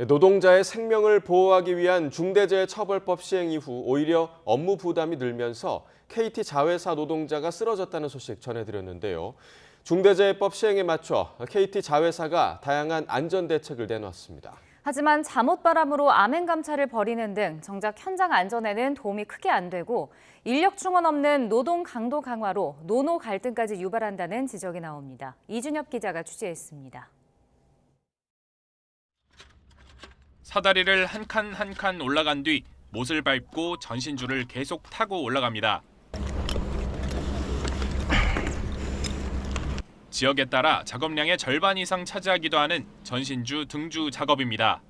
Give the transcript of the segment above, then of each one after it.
노동자의 생명을 보호하기 위한 중대재해처벌법 시행 이후 오히려 업무 부담이 늘면서 KT 자회사 노동자가 쓰러졌다는 소식 전해드렸는데요. 중대재해법 시행에 맞춰 KT 자회사가 다양한 안전대책을 내놨습니다. 하지만 잠옷바람으로 암행 감찰을 벌이는 등 정작 현장 안전에는 도움이 크게 안 되고 인력 충원 없는 노동 강도 강화로 노노 갈등까지 유발한다는 지적이 나옵니다. 이준엽 기자가 취재했습니다. 사다리를 한 칸 한 칸 올라간 뒤 못을 밟고 전신줄을 계속 타고 올라갑니다. 지역에 따라 작업량의 절반 이상 차지하기도 하는 전신주 등주 작업입니다.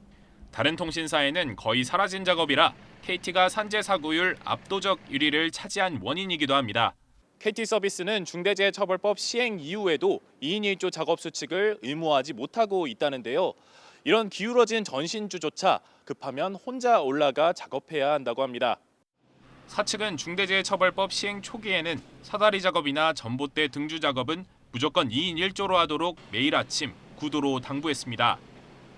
다른 통신사에는 거의 사라진 작업이라 KT가 산재 사고율 압도적 1위를 차지한 원인이기도 합니다. KT 서비스는 중대재해처벌법 시행 이후에도 2인 1조 작업 수칙을 의무화하지 못하고 있다는데요. 이런 기울어진 전신주조차 급하면 혼자 올라가 작업해야 한다고 합니다. 사측은 중대재해처벌법 시행 초기에는 사다리 작업이나 전봇대 등주 작업은 무조건 2인 1조로 하도록 매일 아침 구도로 당부했습니다.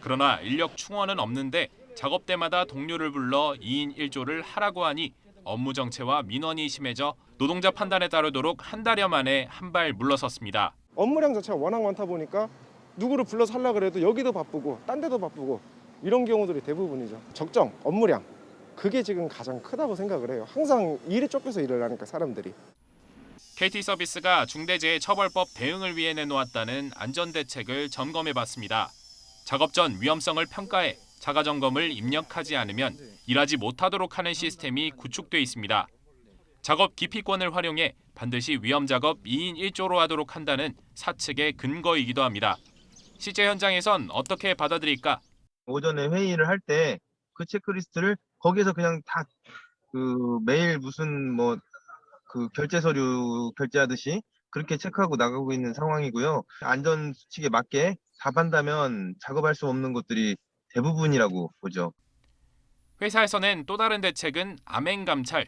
그러나 인력 충원은 없는데 작업 때마다 동료를 불러 2인 1조를 하라고 하니 업무 정체와 민원이 심해져 노동자 판단에 따르도록 한 달여 만에 한 발 물러섰습니다. 업무량 자체가 워낙 많다 보니까 누구를 불러서 하려고 해도 여기도 바쁘고 딴 데도 바쁘고 이런 경우들이 대부분이죠. 적정, 업무량. 그게 지금 가장 크다고 생각을 해요. 항상 일에 쫓겨서 일을 하니까 사람들이. KT 서비스가 중대재해처벌법 대응을 위해 내놓았다는 안전대책을 점검해봤습니다. 작업 전 위험성을 평가해 자가점검을 입력하지 않으면 일하지 못하도록 하는 시스템이 구축돼 있습니다. 작업 기피권을 활용해 반드시 위험작업 2인 1조로 하도록 한다는 사측의 근거이기도 합니다. 실제 현장에선 어떻게 받아들일까? 오전에 회의를 할 때 그 체크리스트를 거기에서 그냥 다 매일 무슨 결제 서류 결제하듯이 그렇게 체크하고 나가고 있는 상황이고요. 안전 수칙에 맞게 답한다면 작업할 수 없는 것들이 대부분이라고 보죠. 회사에서는 또 다른 대책은 암행 감찰.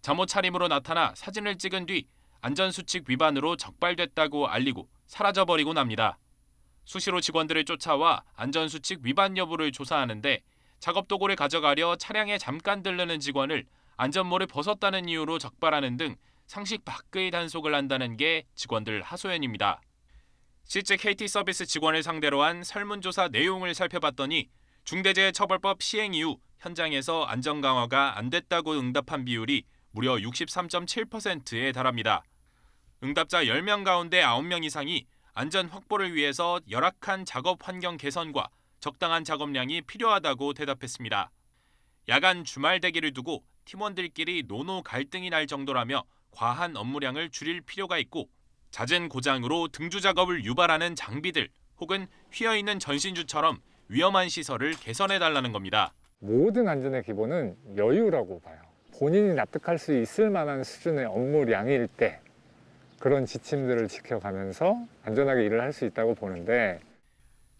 잠옷 차림으로 나타나 사진을 찍은 뒤 안전수칙 위반으로 적발됐다고 알리고 사라져버리곤 합니다. 수시로 직원들을 쫓아와 안전수칙 위반 여부를 조사하는데 작업 도구를 가져가려 차량에 잠깐 들르는 직원을 안전모를 벗었다는 이유로 적발하는 등 상식 밖의 단속을 한다는 게 직원들 하소연입니다. 실제 KT 서비스 직원을 상대로 한 설문조사 내용을 살펴봤더니 중대재해처벌법 시행 이후 현장에서 안전 강화가 안 됐다고 응답한 비율이 무려 63.7%에 달합니다. 응답자 10명 가운데 9명 이상이 안전 확보를 위해서 열악한 작업 환경 개선과 적당한 작업량이 필요하다고 대답했습니다. 야간 주말 대기를 두고 팀원들끼리 노노 갈등이 날 정도라며 과한 업무량을 줄일 필요가 있고 잦은 고장으로 등주 작업을 유발하는 장비들 혹은 휘어있는 전신주처럼 위험한 시설을 개선해달라는 겁니다. 모든 안전의 기본은 여유라고 봐요. 본인이 납득할 수 있을 만한 수준의 업무량일 때 그런 지침들을 지켜가면서 안전하게 일을 할 수 있다고 보는데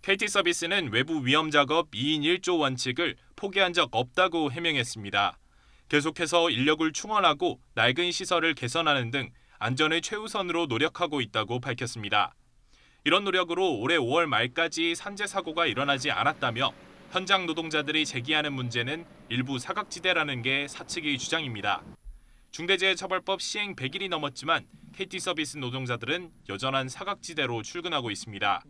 KT 서비스는 외부 위험 작업 2인 1조 원칙을 포기한 적 없다고 해명했습니다. 계속해서 인력을 충원하고 낡은 시설을 개선하는 등 안전을 최우선으로 노력하고 있다고 밝혔습니다. 이런 노력으로 올해 5월 말까지 산재 사고가 일어나지 않았다며 현장 노동자들이 제기하는 문제는 일부 사각지대라는 게 사측의 주장입니다. 중대재해처벌법 시행 100일이 넘었지만 KT 서비스 노동자들은 여전한 사각지대로 출근하고 있습니다.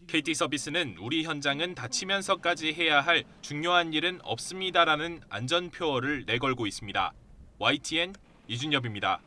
KT 서비스는 우리 현장은 다치면서까지 해야 할 중요한 일은 없습니다라는 안전표어를 내걸고 있습니다. YTN 이준엽입니다.